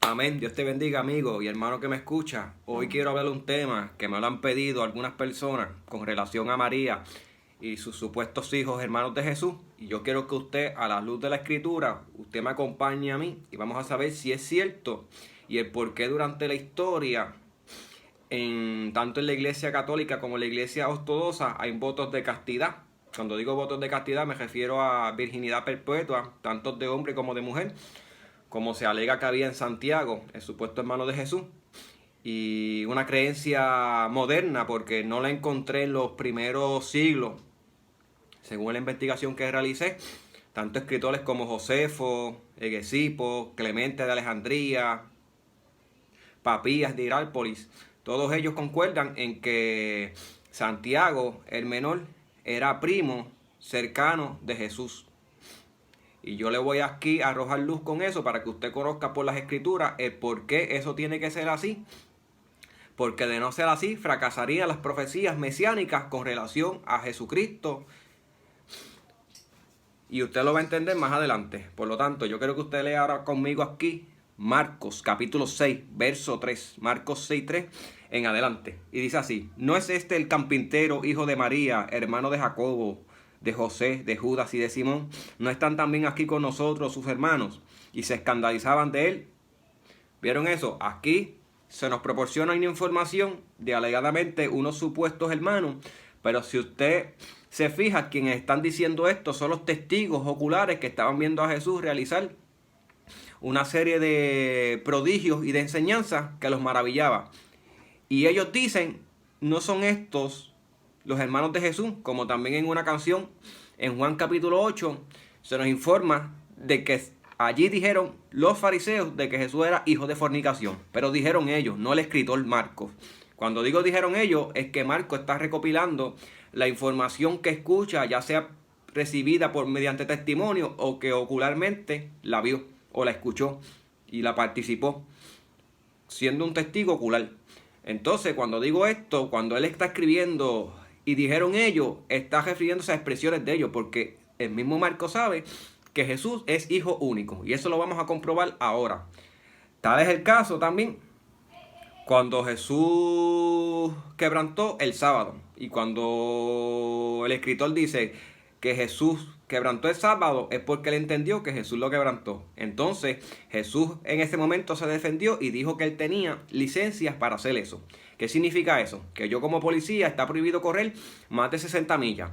Amén. Dios te bendiga, amigo y hermano que me escucha. Hoy quiero hablar de un tema que me lo han pedido algunas personas con relación a María y sus supuestos hijos hermanos de Jesús. Y yo quiero que usted, a la luz de la Escritura, usted me acompañe a mí y vamos a saber si es cierto y el por qué durante la historia, tanto en la Iglesia Católica como en la Iglesia Ortodoxa, hay votos de castidad. Cuando digo votos de castidad me refiero a virginidad perpetua, tanto de hombre como de mujer, como se alega que había en Santiago, el supuesto hermano de Jesús, y una creencia moderna porque no la encontré en los primeros siglos, según la investigación que realicé. Tanto escritores como Josefo, Hegesipo, Clemente de Alejandría, Papías de Hierápolis, todos ellos concuerdan en que Santiago, el menor, era primo cercano de Jesús. Y yo le voy aquí a arrojar luz con eso para que usted conozca por las escrituras el por qué eso tiene que ser así. Porque de no ser así, fracasarían las profecías mesiánicas con relación a Jesucristo. Y usted lo va a entender más adelante. Por lo tanto, yo quiero que usted lea ahora conmigo aquí Marcos capítulo 6, verso 3. Marcos 6, 3 en adelante. Y dice así: ¿No es este el carpintero, hijo de María, hermano de Jacobo, de José, de Judas y de Simón? ¿No están también aquí con nosotros sus hermanos? Y se escandalizaban de él. ¿Vieron eso? Aquí se nos proporciona una información de alegadamente unos supuestos hermanos, pero si usted se fija, quienes están diciendo esto son los testigos oculares que estaban viendo a Jesús realizar una serie de prodigios y de enseñanzas que los maravillaba. Y ellos dicen, no son estos los hermanos de Jesús, como también en una canción en Juan capítulo 8 se nos informa de que allí dijeron los fariseos de que Jesús era hijo de fornicación, pero dijeron ellos, no el escritor Marcos. Cuando digo dijeron ellos, es que Marcos está recopilando la información que escucha, ya sea recibida por mediante testimonio o que ocularmente la vio o la escuchó y la participó, siendo un testigo ocular. Entonces, cuando digo esto, cuando él está escribiendo y dijeron ellos, está refiriéndose a expresiones de ellos, porque el mismo Marcos sabe que Jesús es hijo único, y eso lo vamos a comprobar ahora. Tal es el caso también cuando Jesús quebrantó el sábado, y cuando el escritor dice que Jesús quebrantó el sábado, es porque él entendió que Jesús lo quebrantó. Entonces Jesús en ese momento se defendió y dijo que él tenía licencias para hacer eso. ¿Qué significa eso? Que yo como policía está prohibido correr más de 60 millas.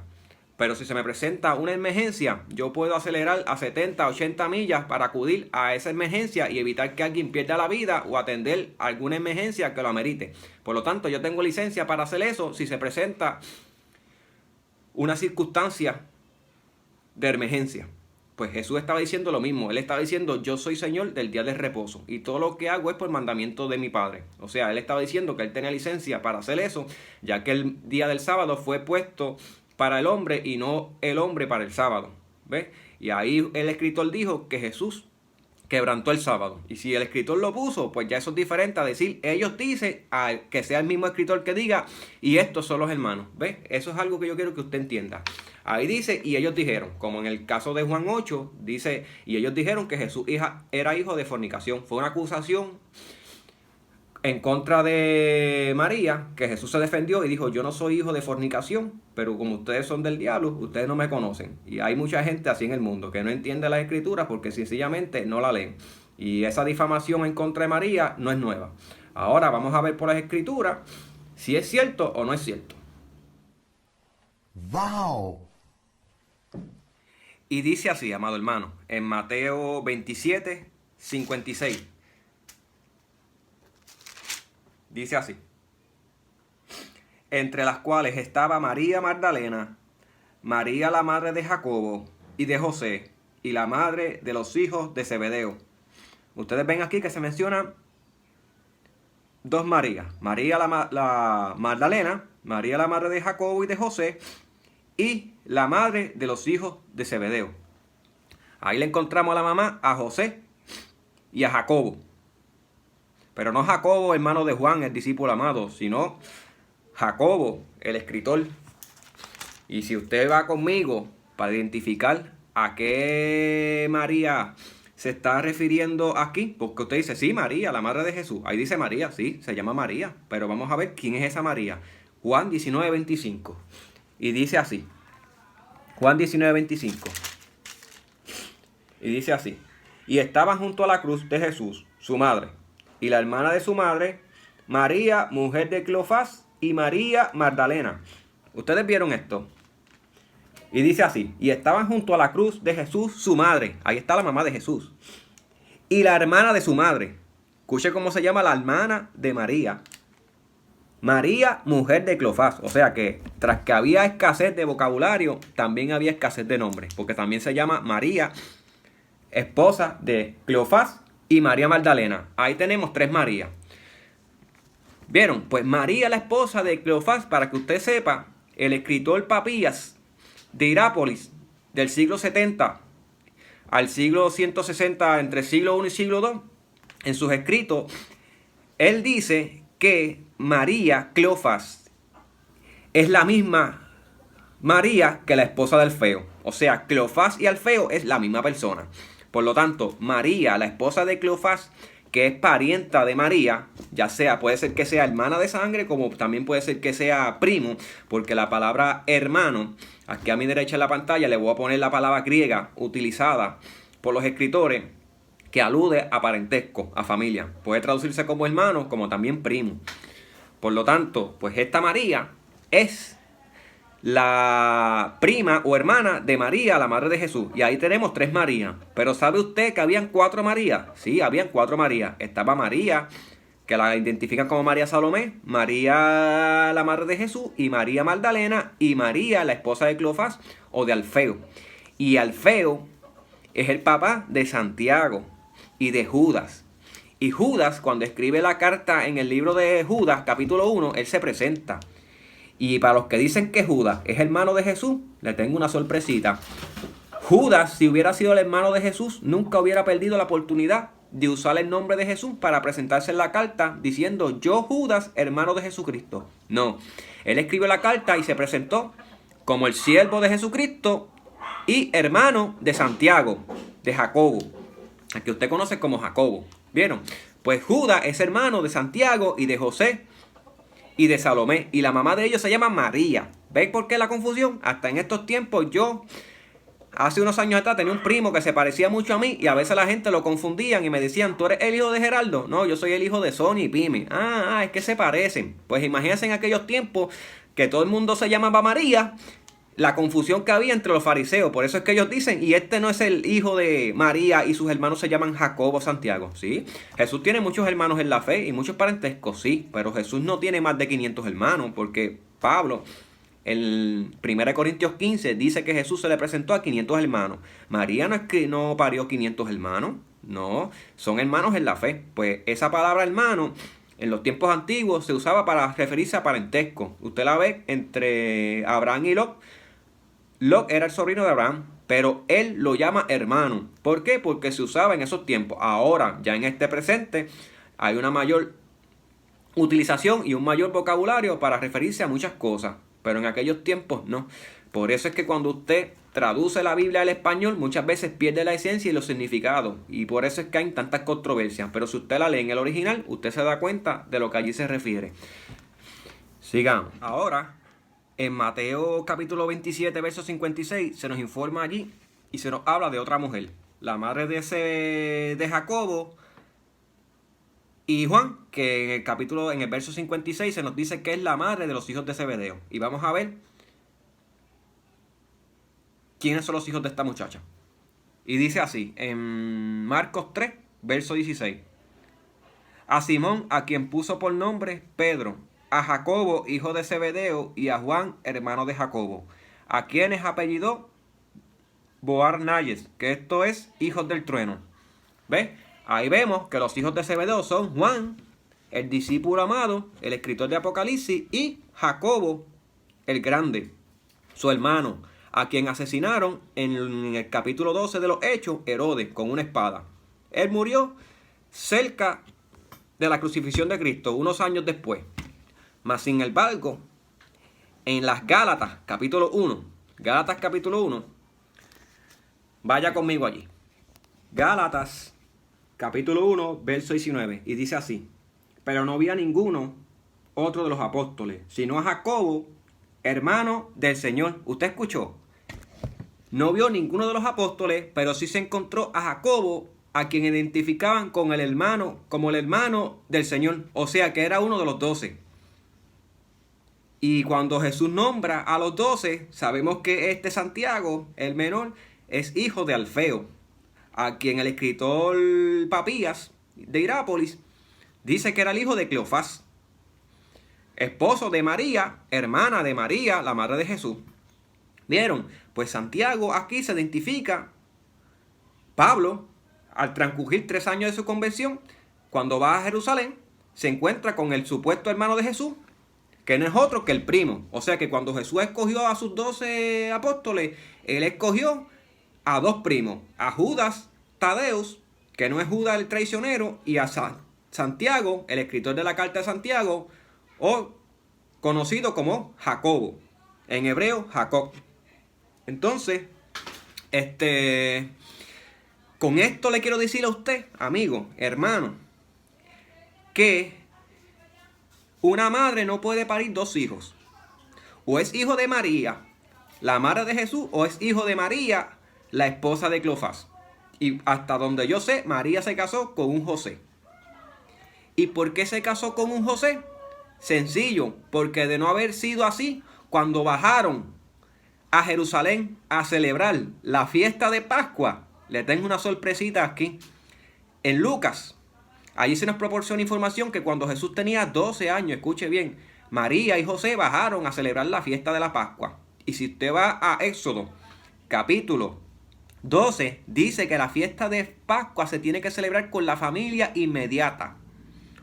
Pero si se me presenta una emergencia, yo puedo acelerar a 70, 80 millas para acudir a esa emergencia y evitar que alguien pierda la vida o atender alguna emergencia que lo amerite. Por lo tanto, yo tengo licencia para hacer eso si se presenta una circunstancia de emergencia. Pues Jesús estaba diciendo lo mismo. Él estaba diciendo, yo soy Señor del día de reposo y todo lo que hago es por mandamiento de mi Padre. O sea, él estaba diciendo que él tenía licencia para hacer eso, ya que el día del sábado fue puesto para el hombre y no el hombre para el sábado. ¿Ves? Y ahí el escritor dijo que Jesús quebrantó el sábado. Y si el escritor lo puso, pues ya eso es diferente a decir, ellos dicen, a que sea el mismo escritor que diga, y estos son los hermanos. ¿Ves? Eso es algo que yo quiero que usted entienda. Ahí dice, y ellos dijeron, como en el caso de Juan 8, dice, y ellos dijeron que Jesús era hijo de fornicación. Fue una acusación en contra de María, que Jesús se defendió y dijo, yo no soy hijo de fornicación, pero como ustedes son del diablo, ustedes no me conocen. Y hay mucha gente así en el mundo que no entiende las escrituras porque sencillamente no la leen. Y esa difamación en contra de María no es nueva. Ahora vamos a ver por las escrituras si es cierto o no es cierto. ¡Wow! Y dice así, amado hermano, en Mateo 27, 56. Dice así: entre las cuales estaba María Magdalena, María la madre de Jacobo y de José, y la madre de los hijos de Zebedeo. Ustedes ven aquí que se menciona dos Marías. María la Magdalena, María la madre de Jacobo y de José, y la madre de los hijos de Zebedeo. Ahí le encontramos a la mamá, a José y a Jacobo. Pero no Jacobo, hermano de Juan, el discípulo amado, sino Jacobo, el escritor. Y si usted va conmigo para identificar a qué María se está refiriendo aquí, porque usted dice, sí, María, la madre de Jesús. Ahí dice María, sí, se llama María. Pero vamos a ver quién es esa María. Juan 19:25. Y dice así. Juan 19:25. Y dice así. Y estaban junto a la cruz de Jesús, su madre, y la hermana de su madre, María, mujer de Cleofás, y María Magdalena. ¿Ustedes vieron esto? Y dice así. Y estaban junto a la cruz de Jesús, su madre. Ahí está la mamá de Jesús. Y la hermana de su madre. Escuche cómo se llama la hermana de María. María, mujer de Cleofás. O sea que tras que había escasez de vocabulario, también había escasez de nombres. Porque también se llama María, esposa de Cleofás, y María Magdalena. Ahí tenemos tres Marías. ¿Vieron? Pues María, la esposa de Cleofás, para que usted sepa, el escritor Papías de Hierápolis, del siglo 70 al siglo 160, entre siglo I y siglo II, en sus escritos, él dice que María Cleofás es la misma María que la esposa de Alfeo. O sea, Cleofás y Alfeo es la misma persona. Por lo tanto, María, la esposa de Cleofás, que es parienta de María, ya sea, puede ser que sea hermana de sangre, como también puede ser que sea primo, porque la palabra hermano, aquí a mi derecha en la pantalla le voy a poner la palabra griega utilizada por los escritores, que alude a parentesco, a familia. Puede traducirse como hermano, como también primo. Por lo tanto, pues esta María es la prima o hermana de María, la madre de Jesús. Y ahí tenemos tres Marías. Pero ¿sabe usted que habían cuatro Marías? Sí, habían cuatro Marías. Estaba María, que la identifican como María Salomé, María, la madre de Jesús, y María Magdalena, y María, la esposa de Cleofás o de Alfeo. Y Alfeo es el papá de Santiago y de Judas. Y Judas, cuando escribe la carta en el libro de Judas, capítulo 1, él se presenta. Y para los que dicen que Judas es hermano de Jesús, le tengo una sorpresita. Judas, si hubiera sido el hermano de Jesús, nunca hubiera perdido la oportunidad de usar el nombre de Jesús para presentarse en la carta diciendo yo Judas, hermano de Jesucristo. No, él escribió la carta y se presentó como el siervo de Jesucristo y hermano de Santiago, de Jacobo, al que usted conoce como Jacobo. ¿Vieron? Pues Judas es hermano de Santiago y de José y de Salomé, y la mamá de ellos se llama María. ¿Veis por qué la confusión? Hasta en estos tiempos hace unos años atrás tenía un primo que se parecía mucho a mí y a veces la gente lo confundían y me decían, ¿tú eres el hijo de Gerardo? No, yo soy el hijo de Sony y Pime. Es que se parecen. Pues imagínense en aquellos tiempos que todo el mundo se llamaba María, la confusión que había entre los fariseos. Por eso es que ellos dicen, y este no es el hijo de María y sus hermanos se llaman Jacobo, Santiago. Sí, Jesús tiene muchos hermanos en la fe y muchos parentescos, sí, pero Jesús no tiene más de 500 hermanos, porque Pablo en 1 Corintios 15 dice que Jesús se le presentó a 500 hermanos. María no es que no parió 500 hermanos, no, son hermanos en la fe. Pues esa palabra hermano en los tiempos antiguos se usaba para referirse a parentesco. Usted la ve entre Abraham y Lot. Lot era el sobrino de Abraham, pero él lo llama hermano. ¿Por qué? Porque se usaba en esos tiempos. Ahora, ya en este presente, hay una mayor utilización y un mayor vocabulario para referirse a muchas cosas. Pero en aquellos tiempos no. Por eso es que cuando usted traduce la Biblia al español, muchas veces pierde la esencia y los significados. Y por eso es que hay tantas controversias. Pero si usted la lee en el original, usted se da cuenta de lo que allí se refiere. Sigamos. Ahora, en Mateo capítulo 27, verso 56, se nos informa allí y se nos habla de otra mujer. La madre de Jacobo y Juan, que en el verso 56 se nos dice que es la madre de los hijos de Zebedeo. Y vamos a ver quiénes son los hijos de esta muchacha. Y dice así, en Marcos 3, verso 16. A Simón, a quien puso por nombre Pedro, a Jacobo, hijo de Zebedeo, y a Juan, hermano de Jacobo, a quienes apellidó Boanerges, que esto es hijos del trueno. ¿Ves? Ahí vemos que los hijos de Zebedeo son Juan, el discípulo amado, el escritor de Apocalipsis, y Jacobo el grande, su hermano, a quien asesinaron en el capítulo 12 de los Hechos, Herodes, con una espada. Él murió cerca de la crucifixión de Cristo, unos años después. Mas sin embargo, en las Gálatas, capítulo 1, Gálatas capítulo 1, vaya conmigo allí. Gálatas, capítulo 1, verso 19, y dice así: pero no vi a ninguno otro de los apóstoles, sino a Jacobo, hermano del Señor. ¿Usted escuchó? No vio ninguno de los apóstoles, pero sí se encontró a Jacobo, a quien identificaban con el hermano, como el hermano del Señor. O sea que era uno de los 12. Y cuando Jesús nombra a los 12, sabemos que este Santiago, el menor, es hijo de Alfeo, a quien el escritor Papías de Hierápolis dice que era el hijo de Cleofás, esposo de María, hermana de María, la madre de Jesús. ¿Vieron? Pues Santiago aquí se identifica. Pablo, al transcurrir 3 años de su conversión, cuando va a Jerusalén, se encuentra con el supuesto hermano de Jesús, que no es otro que el primo. O sea que cuando Jesús escogió a sus 12 apóstoles, él escogió a 2 primos, a Judas Tadeus, que no es Judas el traicionero, y a Santiago, el escritor de la carta de Santiago, o conocido como Jacobo, en hebreo Jacob. Entonces, con esto le quiero decir a usted, amigo, hermano, que una madre no puede parir 2 hijos. O es hijo de María, la madre de Jesús, o es hijo de María, la esposa de Cleofás. Y hasta donde yo sé, María se casó con un José. ¿Y por qué se casó con un José? Sencillo, porque de no haber sido así, cuando bajaron a Jerusalén a celebrar la fiesta de Pascua, le tengo una sorpresita aquí. En Lucas, allí se nos proporciona información que cuando Jesús tenía 12 años, escuche bien, María y José bajaron a celebrar la fiesta de la Pascua. Y si usted va a Éxodo, capítulo 12, dice que la fiesta de Pascua se tiene que celebrar con la familia inmediata.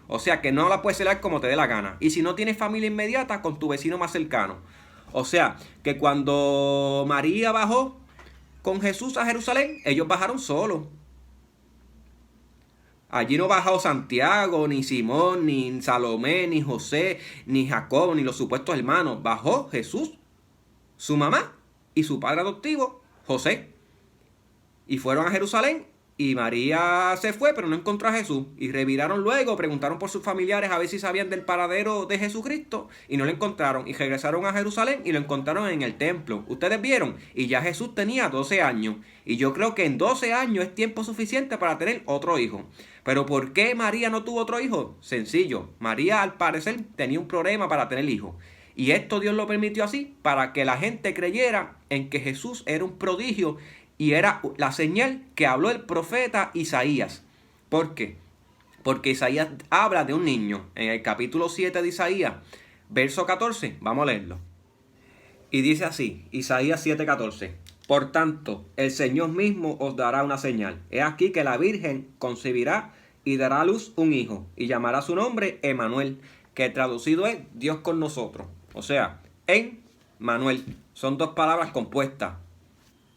O sea que no la puedes celebrar como te dé la gana. Y si no tienes familia inmediata, con tu vecino más cercano. O sea que cuando María bajó con Jesús a Jerusalén, ellos bajaron solos. Allí no bajó Santiago, ni Simón, ni Salomé, ni José, ni Jacob, ni los supuestos hermanos. Bajó Jesús, su mamá y su padre adoptivo, José. Y fueron a Jerusalén y María se fue, pero no encontró a Jesús. Y reviraron luego, preguntaron por sus familiares a ver si sabían del paradero de Jesucristo y no lo encontraron. Y regresaron a Jerusalén y lo encontraron en el templo. Ustedes vieron, y ya Jesús tenía 12 años. Y yo creo que en 12 años es tiempo suficiente para tener otro hijo. Pero ¿por qué María no tuvo otro hijo? Sencillo, María al parecer tenía un problema para tener hijos. Y esto Dios lo permitió así para que la gente creyera en que Jesús era un prodigio y era la señal que habló el profeta Isaías. ¿Por qué? Porque Isaías habla de un niño. En el capítulo 7 de Isaías, verso 14, vamos a leerlo. Y dice así, Isaías 7:14. Por tanto, el Señor mismo os dará una señal. He aquí que la Virgen concebirá y dará a luz un hijo, y llamará su nombre Emmanuel, que traducido es Dios con nosotros. O sea, Emmanuel. Son 2 palabras compuestas.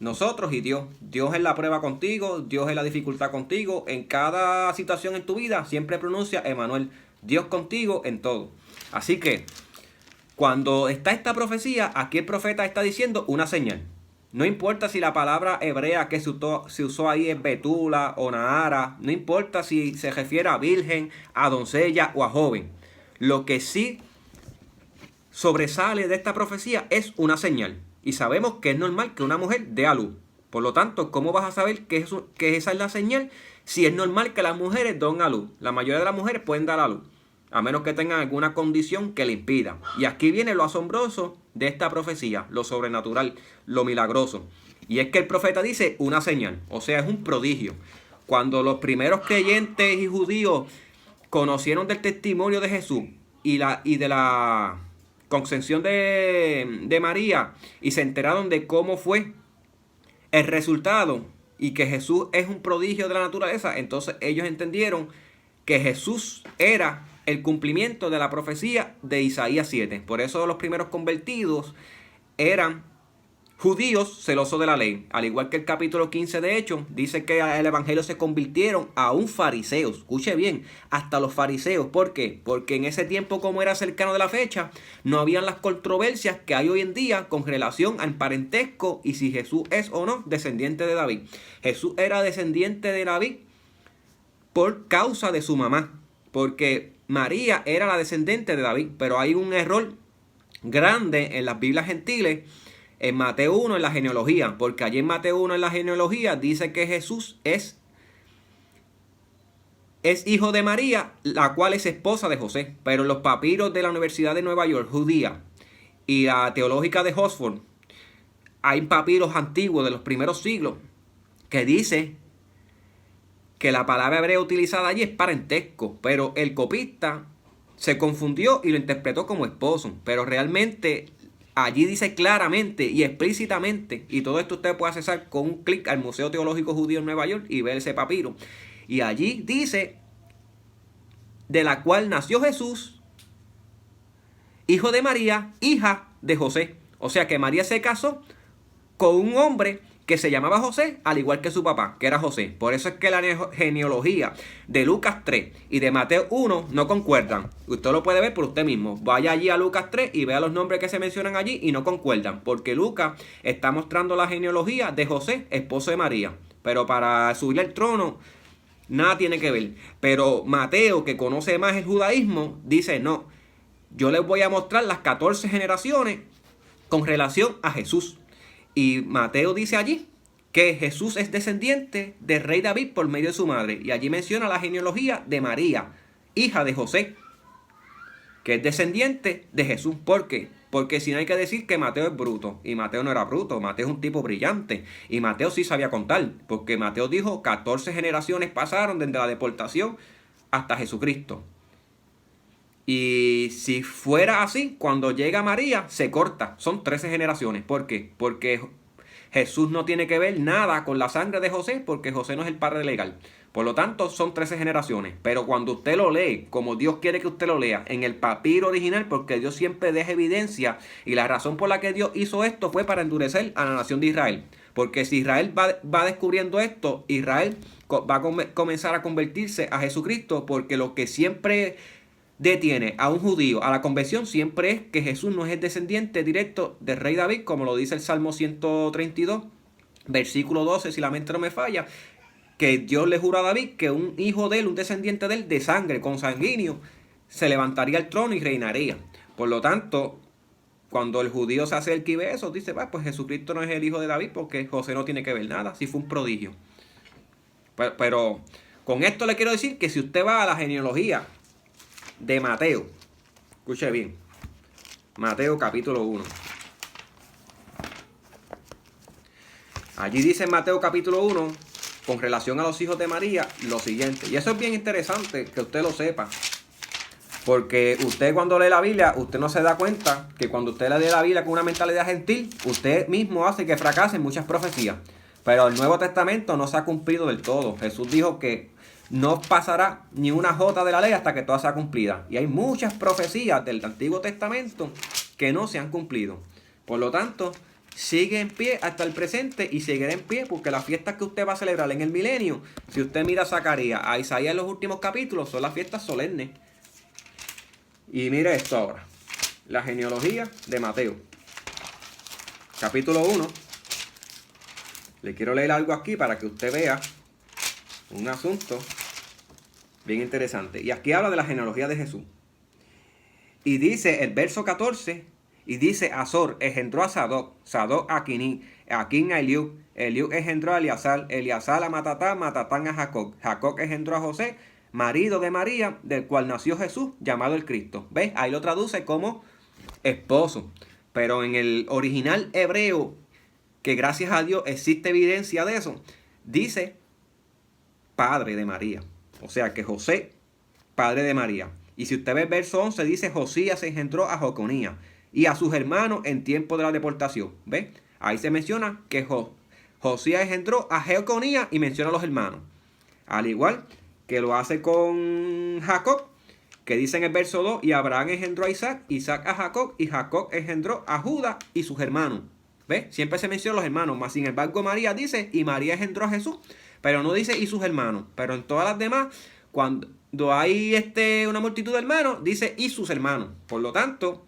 Nosotros y Dios. Dios es la prueba contigo, Dios es la dificultad contigo. En cada situación en tu vida siempre pronuncia Emmanuel. Dios contigo en todo. Así que, cuando está esta profecía, aquí el profeta está diciendo una señal. No importa si la palabra hebrea que se usó ahí es betula o nahara. No importa si se refiere a virgen, a doncella o a joven. Lo que sí sobresale de esta profecía es una señal. Y sabemos que es normal que una mujer dé a luz. Por lo tanto, ¿cómo vas a saber que esa es la señal? Si es normal que las mujeres den a luz. La mayoría de las mujeres pueden dar a luz, a menos que tengan alguna condición que le impida. Y aquí viene lo asombroso de esta profecía, lo sobrenatural, lo milagroso. Y es que el profeta dice una señal, o sea, es un prodigio. Cuando los primeros creyentes y judíos conocieron del testimonio de Jesús y de la concepción de María y se enteraron de cómo fue el resultado y que Jesús es un prodigio de la naturaleza, entonces ellos entendieron que Jesús era el cumplimiento de la profecía de Isaías 7. Por eso los primeros convertidos eran judíos celosos de la ley. Al igual que el capítulo 15 de Hechos, dice que el evangelio se convirtieron a un fariseos. Escuche bien, hasta los fariseos. ¿Por qué? Porque en ese tiempo, como era cercano de la fecha, no habían las controversias que hay hoy en día con relación al parentesco y si Jesús es o no descendiente de David. Jesús era descendiente de David por causa de su mamá, porque María era la descendiente de David, pero hay un error grande en las Biblias gentiles, en Mateo 1 en la genealogía, porque allí en Mateo 1 en la genealogía dice que Jesús es hijo de María, la cual es esposa de José, pero en los papiros de la Universidad de Nueva York, judía, y la teológica de Oxford, hay papiros antiguos de los primeros siglos que dice que la palabra hebrea utilizada allí es parentesco, pero el copista se confundió y lo interpretó como esposo, pero realmente allí dice claramente y explícitamente, y todo esto usted puede accesar con un clic al Museo Teológico Judío en Nueva York y ver ese papiro, y allí dice de la cual nació Jesús, hijo de María, hija de José. O sea que María se casó con un hombre que se llamaba José, al igual que su papá, que era José. Por eso es que la genealogía de Lucas 3 y de Mateo 1 no concuerdan. Usted lo puede ver por usted mismo. Vaya allí a Lucas 3 y vea los nombres que se mencionan allí y no concuerdan. Porque Lucas está mostrando la genealogía de José, esposo de María. Pero para subir al trono, nada tiene que ver. Pero Mateo, que conoce más el judaísmo, dice no. Yo les voy a mostrar las 14 generaciones con relación a Jesús. Y Mateo dice allí que Jesús es descendiente del rey David por medio de su madre. Y allí menciona la genealogía de María, hija de José, que es descendiente de Jesús. ¿Por qué? Porque si no hay que decir que Mateo es bruto. Y Mateo no era bruto, Mateo es un tipo brillante. Y Mateo sí sabía contar, porque Mateo dijo 14 generaciones pasaron desde la deportación hasta Jesucristo. Y si fuera así, cuando llega María, se corta. Son 13 generaciones. ¿Por qué? Porque Jesús no tiene que ver nada con la sangre de José, porque José no es el padre legal. Por lo tanto, son 13 generaciones. Pero cuando usted lo lee, como Dios quiere que usted lo lea, en el papiro original, porque Dios siempre deja evidencia, y la razón por la que Dios hizo esto fue para endurecer a la nación de Israel. Porque si Israel va descubriendo esto, Israel va a comenzar a convertirse a Jesucristo, porque lo que siempre detiene a un judío a la conversión siempre es que Jesús no es el descendiente directo del rey David, como lo dice el Salmo 132, versículo 12, si la mente no me falla, que Dios le juró a David que un hijo de él, un descendiente de él, de sangre, consanguíneo, se levantaría al trono y reinaría. Por lo tanto, cuando el judío se acerca y ve eso, dice, pues Jesucristo no es el hijo de David porque José no tiene que ver nada, si fue un prodigio. Pero con esto le quiero decir que si usted va a la genealogía de Mateo, escuche bien, Mateo capítulo 1. Allí dice en Mateo capítulo 1, con relación a los hijos de María, lo siguiente. Y eso es bien interesante que usted lo sepa. Porque usted cuando lee la Biblia, usted no se da cuenta que cuando usted lee la Biblia con una mentalidad gentil, usted mismo hace que fracasen muchas profecías. Pero el Nuevo Testamento no se ha cumplido del todo. Jesús dijo que no pasará ni una jota de la ley hasta que toda sea cumplida. Y hay muchas profecías del Antiguo Testamento que no se han cumplido. Por lo tanto, sigue en pie hasta el presente y seguirá en pie porque las fiestas que usted va a celebrar en el milenio, si usted mira a Zacarías, a Isaías en los últimos capítulos, son las fiestas solemnes. Y mire esto ahora, la genealogía de Mateo, capítulo 1. Le quiero leer algo aquí para que usted vea un asunto bien interesante. Y aquí habla de la genealogía de Jesús. Y dice el verso 14, y dice Azor engendró a Sadoc, Sadoc a Quiní, Aquín a Eliud, Eliud engendró a Eleazar, Eleazar a Matatán, Matatán a Jacob, Jacob engendró a José, marido de María, del cual nació Jesús, llamado el Cristo. ¿Ves? Ahí lo traduce como esposo. Pero en el original hebreo, que gracias a Dios existe evidencia de eso, dice padre de María. O sea que José, padre de María. Y si usted ve el verso 11, dice Josías engendró a Joconía y a sus hermanos en tiempo de la deportación. ¿Ves? Ahí se menciona que Josías engendró a Joconía y menciona a los hermanos. Al igual que lo hace con Jacob, que dice en el verso 2, y Abraham engendró a Isaac, Isaac a Jacob, y Jacob engendró a Judá y sus hermanos. ¿Ves? Siempre se mencionan los hermanos, más sin embargo María dice, y María engendró a Jesús, pero no dice y sus hermanos. Pero en todas las demás, cuando hay una multitud de hermanos, dice y sus hermanos. Por lo tanto,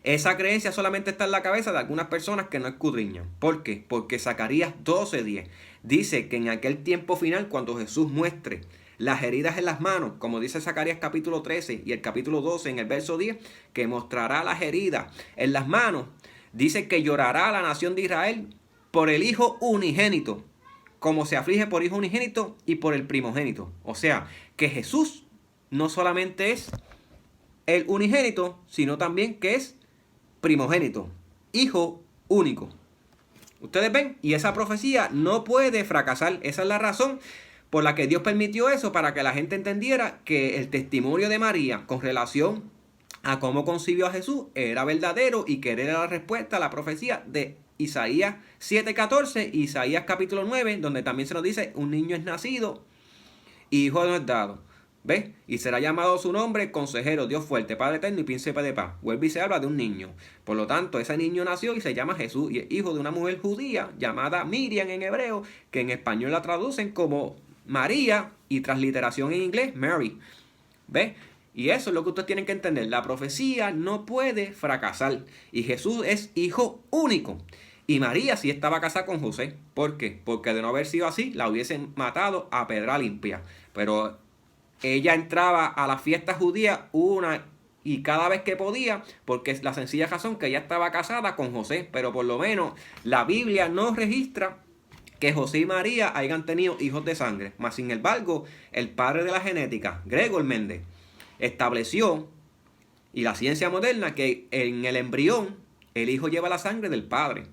esa creencia solamente está en la cabeza de algunas personas que no escudriñan. ¿Por qué? Porque Zacarías 12:10 dice que en aquel tiempo final, cuando Jesús muestre las heridas en las manos, como dice Zacarías capítulo 13 y el capítulo 12 en el verso 10, que mostrará las heridas en las manos, dice que llorará la nación de Israel por el hijo unigénito, como se aflige por hijo unigénito y por el primogénito. O sea, que Jesús no solamente es el unigénito, sino también que es primogénito, hijo único. Ustedes ven, y esa profecía no puede fracasar. Esa es la razón por la que Dios permitió eso, para que la gente entendiera que el testimonio de María con relación a cómo concibió a Jesús era verdadero y que era la respuesta a la profecía de Isaías 7:14 y Isaías capítulo 9, donde también se nos dice, un niño es nacido, hijo nos es dado. ¿Ves? Y será llamado su nombre Consejero, Dios fuerte, Padre eterno y Príncipe de paz. Vuelve y se habla de un niño. Por lo tanto, ese niño nació y se llama Jesús y es hijo de una mujer judía llamada Miriam en hebreo, que en español la traducen como María y transliteración en inglés Mary. ¿Ves? Y eso es lo que ustedes tienen que entender. La profecía no puede fracasar. Y Jesús es hijo único. Y María sí estaba casada con José. ¿Por qué? Porque de no haber sido así, la hubiesen matado a pedra limpia. Pero ella entraba a la fiesta judía una y cada vez que podía, porque es la sencilla razón que ella estaba casada con José. Pero por lo menos la Biblia no registra que José y María hayan tenido hijos de sangre. Mas sin embargo, el padre de la genética, Gregor Mendel, estableció, y la ciencia moderna, que en el embrión el hijo lleva la sangre del padre.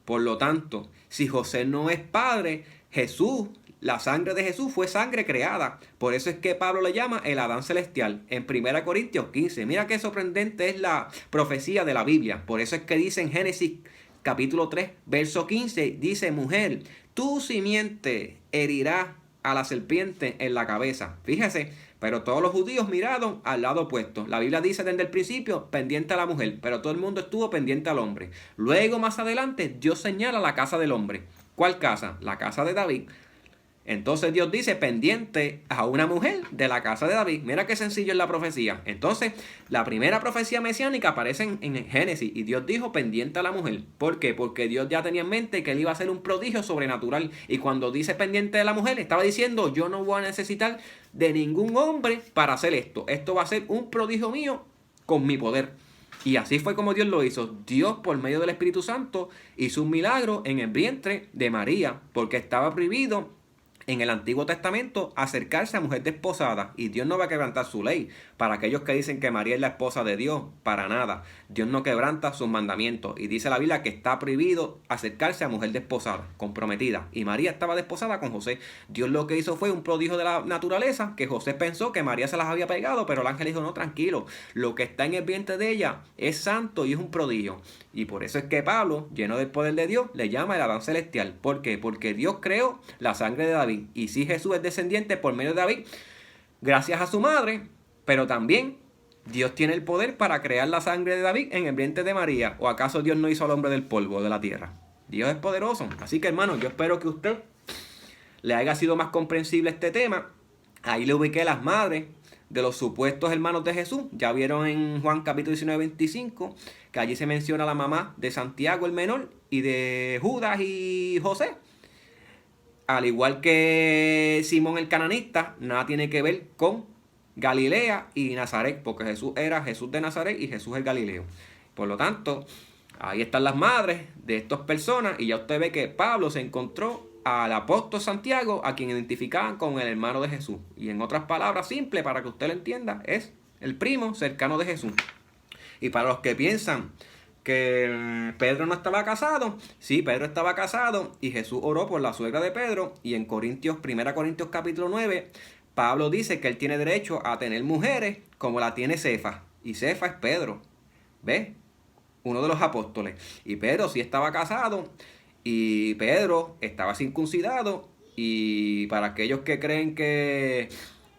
Por lo tanto, si José no es padre, Jesús, la sangre de Jesús fue sangre creada. Por eso es que Pablo le llama el Adán celestial en 1 Corintios 15. Mira qué sorprendente es la profecía de la Biblia. Por eso es que dice en Génesis capítulo 3, verso 15, dice, mujer, tu simiente herirá a la serpiente en la cabeza. Fíjese, pero todos los judíos miraron al lado opuesto. La Biblia dice desde el principio, pendiente a la mujer, pero todo el mundo estuvo pendiente al hombre. Luego, más adelante, Dios señala la casa del hombre. ¿Cuál casa? La casa de David. Entonces Dios dice pendiente a una mujer de la casa de David. Mira qué sencillo es la profecía. Entonces, la primera profecía mesiánica aparece en Génesis y Dios dijo pendiente a la mujer. ¿Por qué? Porque Dios ya tenía en mente que él iba a hacer un prodigio sobrenatural. Y cuando dice pendiente de la mujer, estaba diciendo, yo no voy a necesitar de ningún hombre para hacer esto. Esto va a ser un prodigio mío con mi poder. Y así fue como Dios lo hizo. Dios, por medio del Espíritu Santo, hizo un milagro en el vientre de María, porque estaba prohibido en el Antiguo Testamento acercarse a mujer desposada, y Dios no va a quebrantar su ley. Para aquellos que dicen que María es la esposa de Dios, para nada. Dios no quebranta sus mandamientos, y dice la Biblia que está prohibido acercarse a mujer desposada, comprometida, y María estaba desposada con José. Dios lo que hizo fue un prodigio de la naturaleza, que José pensó que María se las había pegado, pero el ángel dijo, no, tranquilo, lo que está en el vientre de ella es santo y es un prodigio. Y por eso es que Pablo, lleno del poder de Dios, le llama el Adán celestial. ¿Por qué? Porque Dios creó la sangre de David. Y si Jesús es descendiente por medio de David, gracias a su madre, pero también Dios tiene el poder para crear la sangre de David en el vientre de María. ¿O acaso Dios no hizo al hombre del polvo de la tierra? Dios es poderoso. Así que, hermano, yo espero que usted le haya sido más comprensible este tema. Ahí le ubiqué las madres de los supuestos hermanos de Jesús. Ya vieron en Juan capítulo 19, 25, que allí se menciona la mamá de Santiago el menor y de Judas y José. Al igual que Simón el cananista, nada tiene que ver con Galilea y Nazaret, porque Jesús era Jesús de Nazaret y Jesús el Galileo. Por lo tanto, ahí están las madres de estas personas, y ya usted ve que Pablo se encontró al apóstol Santiago, a quien identificaban con el hermano de Jesús. Y en otras palabras simples, para que usted lo entienda, es el primo cercano de Jesús. Y para los que piensan que Pedro no estaba casado, sí, Pedro estaba casado, y Jesús oró por la suegra de Pedro. Y en 1 Corintios capítulo 9, Pablo dice que él tiene derecho a tener mujeres como la tiene Cefas. Y Cefas es Pedro, ¿ves? Uno de los apóstoles. Y Pedro sí estaba casado, y Pedro estaba circuncidado. Y para aquellos que creen que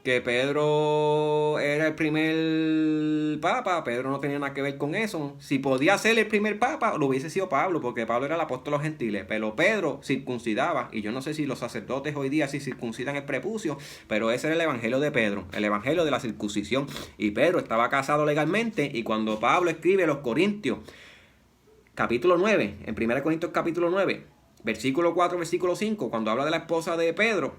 que Pedro era el primer papa. Pedro no tenía nada que ver con eso. Si podía ser el primer papa, lo hubiese sido Pablo, porque Pablo era el apóstol de los gentiles. Pero Pedro circuncidaba, y yo no sé si los sacerdotes hoy día sí circuncidan el prepucio, pero ese era el evangelio de Pedro, el evangelio de la circuncisión. Y Pedro estaba casado legalmente, y cuando Pablo escribe a los Corintios, capítulo 9, en 1 Corintios capítulo 9, versículo 4, versículo 5, cuando habla de la esposa de Pedro,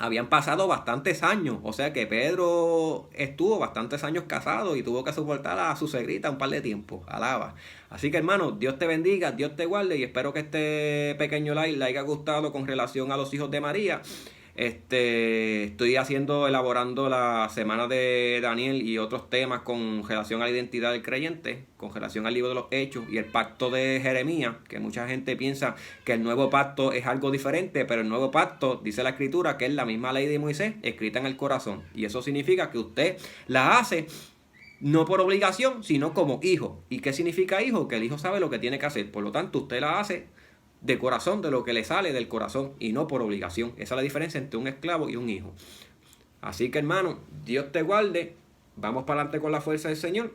habían pasado bastantes años, o sea que Pedro estuvo bastantes años casado y tuvo que soportar a su suegrita un par de tiempo. Alaba. Así que hermano, Dios te bendiga, Dios te guarde, y espero que este pequeño live le haya gustado con relación a los hijos de María. Estoy elaborando la semana de Daniel y otros temas con relación a la identidad del creyente, con relación al libro de los Hechos y el pacto de Jeremías, que mucha gente piensa que el nuevo pacto es algo diferente, pero el nuevo pacto, dice la escritura, que es la misma ley de Moisés escrita en el corazón, y eso significa que usted la hace no por obligación, sino como hijo. ¿Y qué significa hijo? Que el hijo sabe lo que tiene que hacer, por lo tanto usted la hace de corazón, de lo que le sale del corazón, y no por obligación. Esa es la diferencia entre un esclavo y un hijo. Así que hermano, Dios te guarde, vamos para adelante con la fuerza del Señor,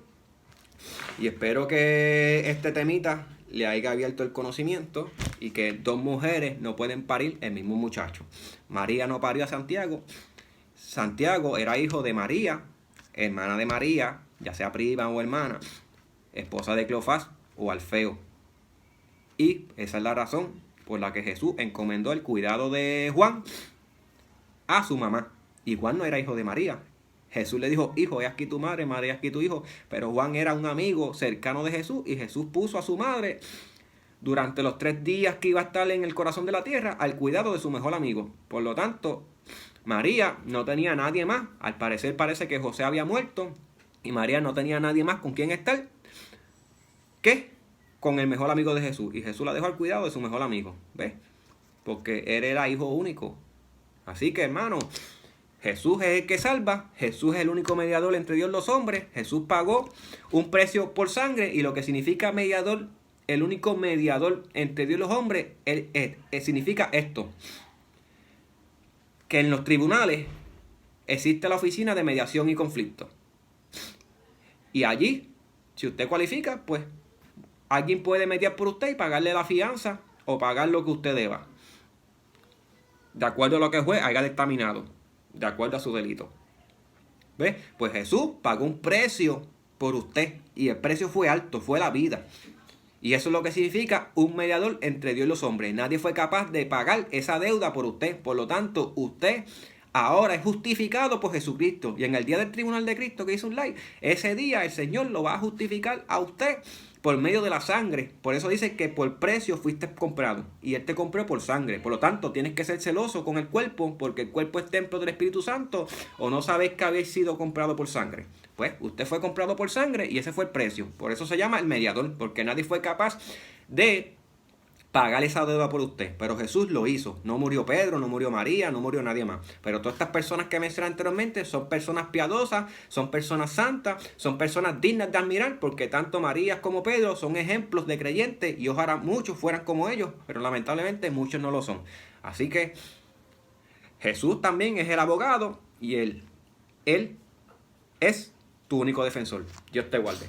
y espero que este temita le haya abierto el conocimiento, y que dos mujeres no pueden parir el mismo muchacho. María no parió a Santiago. Santiago era hijo de María, hermana de María, ya sea prima o hermana, esposa de Cleofás o Alfeo. Y esa es la razón por la que Jesús encomendó el cuidado de Juan a su mamá. Y Juan no era hijo de María. Jesús le dijo, hijo, he aquí tu madre, madre, he aquí tu hijo. Pero Juan era un amigo cercano de Jesús, y Jesús puso a su madre durante los 3 días que iba a estar en el corazón de la tierra al cuidado de su mejor amigo. Por lo tanto, María no tenía a nadie más. Al parecer parece que José había muerto, y María no tenía a nadie más con quien estar que con el mejor amigo de Jesús. Y Jesús la dejó al cuidado de su mejor amigo. ¿Ves? Porque él era hijo único. Así que hermano, Jesús es el que salva. Jesús es el único mediador entre Dios y los hombres. Jesús pagó un precio por sangre. Y lo que significa mediador, el único mediador entre Dios y los hombres, significa esto: que en los tribunales existe la oficina de mediación y conflicto. Y allí, si usted cualifica, pues alguien puede mediar por usted y pagarle la fianza o pagar lo que usted deba, de acuerdo a lo que el juez haya dictaminado, de acuerdo a su delito. ¿Ves? Pues Jesús pagó un precio por usted, y el precio fue alto, fue la vida. Y eso es lo que significa un mediador entre Dios y los hombres. Nadie fue capaz de pagar esa deuda por usted. Por lo tanto, usted ahora es justificado por Jesucristo. Y en el día del tribunal de Cristo, que hizo un live, ese día el Señor lo va a justificar a usted por medio de la sangre. Por eso dice que por precio fuiste comprado, y Él te compró por sangre. Por lo tanto, tienes que ser celoso con el cuerpo, porque el cuerpo es templo del Espíritu Santo. ¿O no sabéis que habéis sido comprado por sangre? Pues usted fue comprado por sangre, y ese fue el precio. Por eso se llama el mediador, porque nadie fue capaz de pagar esa deuda por usted, pero Jesús lo hizo. No murió Pedro, no murió María, no murió nadie más. Pero todas estas personas que mencioné anteriormente son personas piadosas, son personas santas, son personas dignas de admirar, porque tanto María como Pedro son ejemplos de creyentes, y ojalá muchos fueran como ellos, pero lamentablemente muchos no lo son. Así que Jesús también es el abogado, y Él es tu único defensor. Dios te guarde.